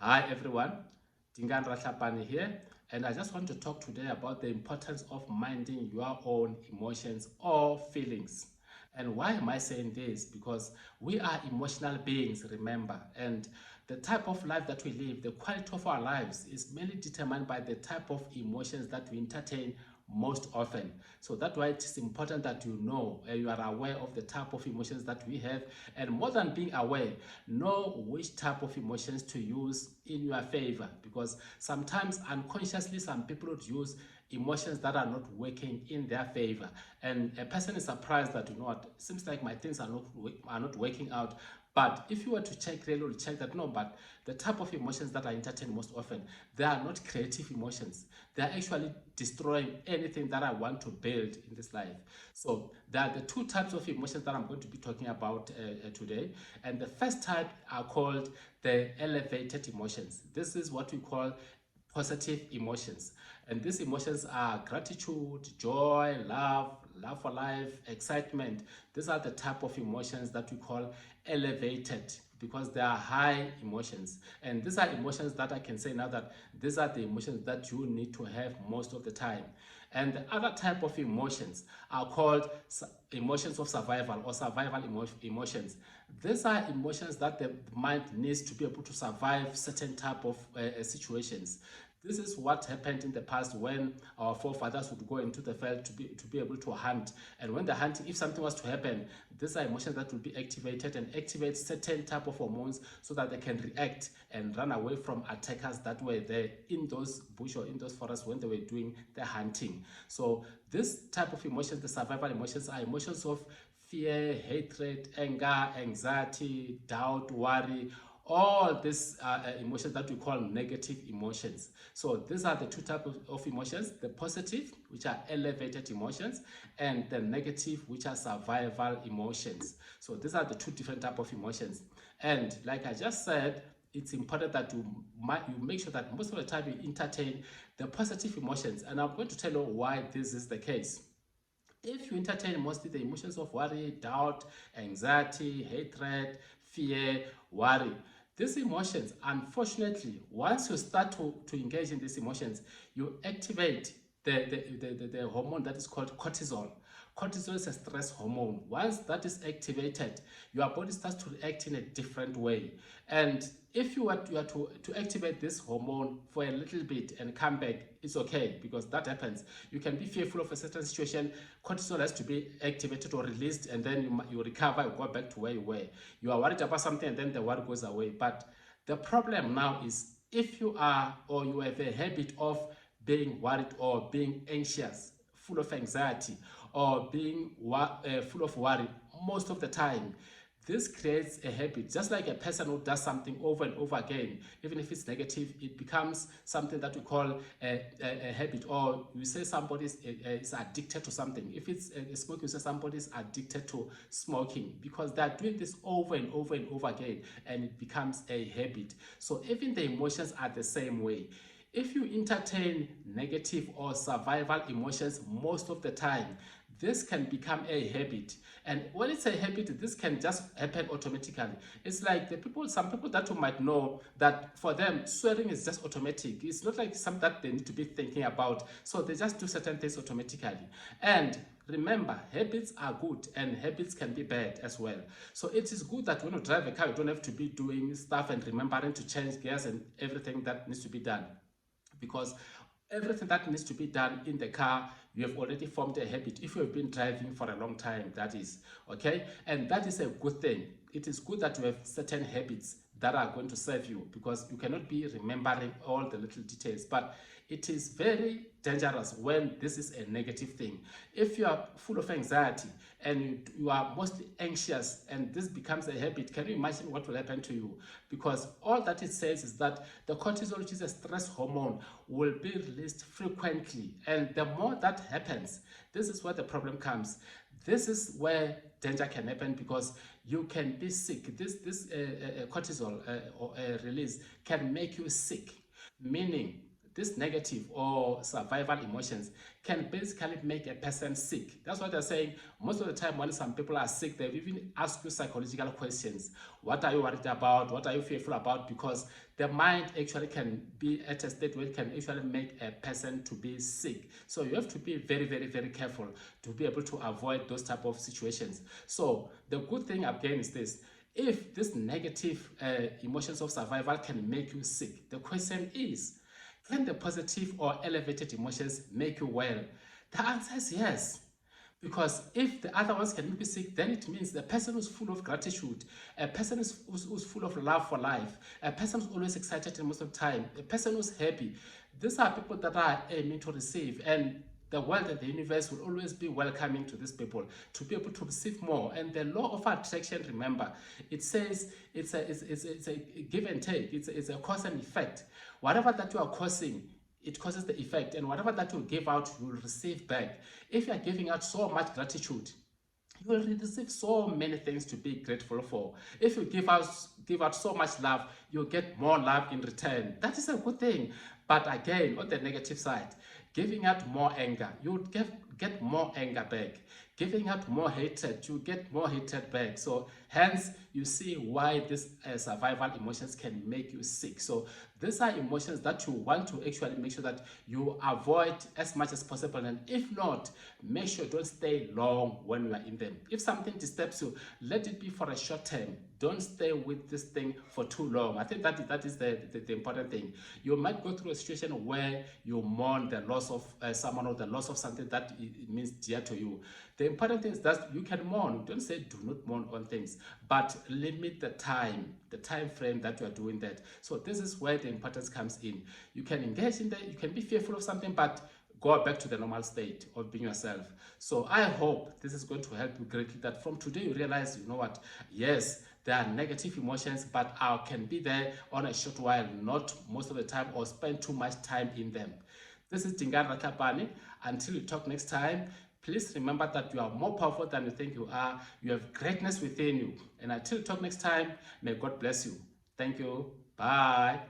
Hi everyone, Dingan Ratlapani here, and I just want to talk today about the importance of minding your own emotions or feelings. And why am I saying this? Because we are emotional beings, remember, and the type of life that we live, the quality of our lives is mainly determined by the type of emotions that we entertain most often. So that's why it is important that you know and you are aware of the type of emotions that we have, and more than being aware, know which type of emotions to use in your favor, because sometimes unconsciously some people would use emotions that are not working in their favor, and a person is surprised that, you know what, seems like my things are not working out. But if you were to check, really will check that no, but the type of emotions that are entertained most often, they are not creative emotions. They are actually destroying anything that I want to build in this life. So there are the two types of emotions that I'm going to be talking about today. And the first type are called the elevated emotions. This is what we call positive emotions. And these emotions are gratitude, joy, love for life, excitement. These are the type of emotions that we call elevated, because they are high emotions. And these are emotions that I can say now that these are the emotions that you need to have most of the time. And the other type of emotions are called emotions of survival or survival emotions. These are emotions that the mind needs to be able to survive certain type of situations. This is what happened in the past when our forefathers would go into the field to be able to hunt. And when they're hunting, if something was to happen, these are emotions that will be activated and activate certain type of hormones so that they can react and run away from attackers that were there in those bush or in those forests when they were doing the hunting. So this type of emotions, the survival emotions, are emotions of fear, hatred, anger, anxiety, doubt, worry, all these emotions that we call negative emotions. So these are the two types of emotions: the positive, which are elevated emotions, and the negative, which are survival emotions. So these are the two different types of emotions. And like I just said, it's important that you make sure that most of the time you entertain the positive emotions. And I'm going to tell you why this is the case. If you entertain mostly the emotions of worry, doubt, anxiety, hatred, fear, worry, these emotions, unfortunately, once you start to engage in these emotions, you activate the hormone that is called cortisol. Cortisol is a stress hormone. Once that is activated, your body starts to react in a different way. And if you are to activate this hormone for a little bit and come back, it's okay, because that happens. You can be fearful of a certain situation, cortisol has to be activated or released, and then you recover, you go back to where you were. You are worried about something, and then the worry goes away. But the problem now is, if you are or you have a habit of being worried or being anxious, full of anxiety, or being full of worry most of the time, this creates a habit. Just like a person who does something over and over again, even if it's negative, it becomes something that we call a habit. Or you say somebody is addicted to something. If it's smoking, you say somebody is addicted to smoking, because they're doing this over and over and over again, and it becomes a habit. So even the emotions are the same way. If you entertain negative or survival emotions most of the time, this can become a habit. And when it's a habit, this can just happen automatically. It's like some people that you might know, that for them, swearing is just automatic. It's not like something that they need to be thinking about. So they just do certain things automatically. And remember, habits are good and habits can be bad as well. So it is good that when you drive a car, you don't have to be doing stuff and remembering to change gears and everything that needs to be done, because everything that needs to be done in the car, you have already formed a habit. If you have been driving for a long time, that is okay, and that is a good thing. It is good that you have certain habits that are going to serve you, because you cannot be remembering all the little details. But it is very dangerous when this is a negative thing. If you are full of anxiety and you are mostly anxious and this becomes a habit, can you imagine what will happen to you? Because all that it says is that the cortisol, which is a stress hormone, will be released frequently. And the more that happens, this is where the problem comes. This is where danger can happen, because you can be sick. This cortisol release can make you sick, meaning this negative or survival emotions can basically make a person sick. That's what they're saying. Most of the time when some people are sick, they even ask you psychological questions. What are you worried about? What are you fearful about? Because the mind actually can be at a state where it can actually make a person to be sick. So you have to be very, very, very careful to be able to avoid those type of situations. So the good thing again is this: if this negative emotions of survival can make you sick, the question is, can the positive or elevated emotions make you well? The answer is yes. Because if the other ones can make you sick, then it means the person who's full of gratitude, a person who's full of love for life, a person who's always excited most of the time, a person who's happy. These are people that are aiming to receive, and the world and the universe will always be welcoming to these people to be able to receive more. And the law of attraction, remember, it says it's a give and take, it's a cause and effect. Whatever that you are causing, it causes the effect, and whatever that you give out, you will receive back. If you are giving out so much gratitude, you will receive so many things to be grateful for. If you give out so much love, you'll get more love in return. That is a good thing. But again, on the negative side, giving out more anger, you get more anger back. Giving out more hatred, you get more hatred back. So hence, you see why these survival emotions can make you sick. So these are emotions that you want to actually make sure that you avoid as much as possible. And if not, make sure don't stay long when you are in them. If something disturbs you, let it be for a short term. Don't stay with this thing for too long. I think that is the important thing. You might go through a situation where you mourn the loss of someone or the loss of something that it means dear to you. The important thing is that you can mourn. Don't say do not mourn on things, but limit the time frame that you are doing that. So this is where the importance comes in. You can engage in that, you can be fearful of something, but go back to the normal state of being yourself. So I hope this is going to help you greatly, that from today you realize, you know what, yes, there are negative emotions, but I can be there on a short while, not most of the time, or spend too much time in them. This is Dingane Ratlhapane. Until we talk next time, please remember that you are more powerful than you think you are. You have greatness within you. And until we talk next time, may God bless you. Thank you. Bye.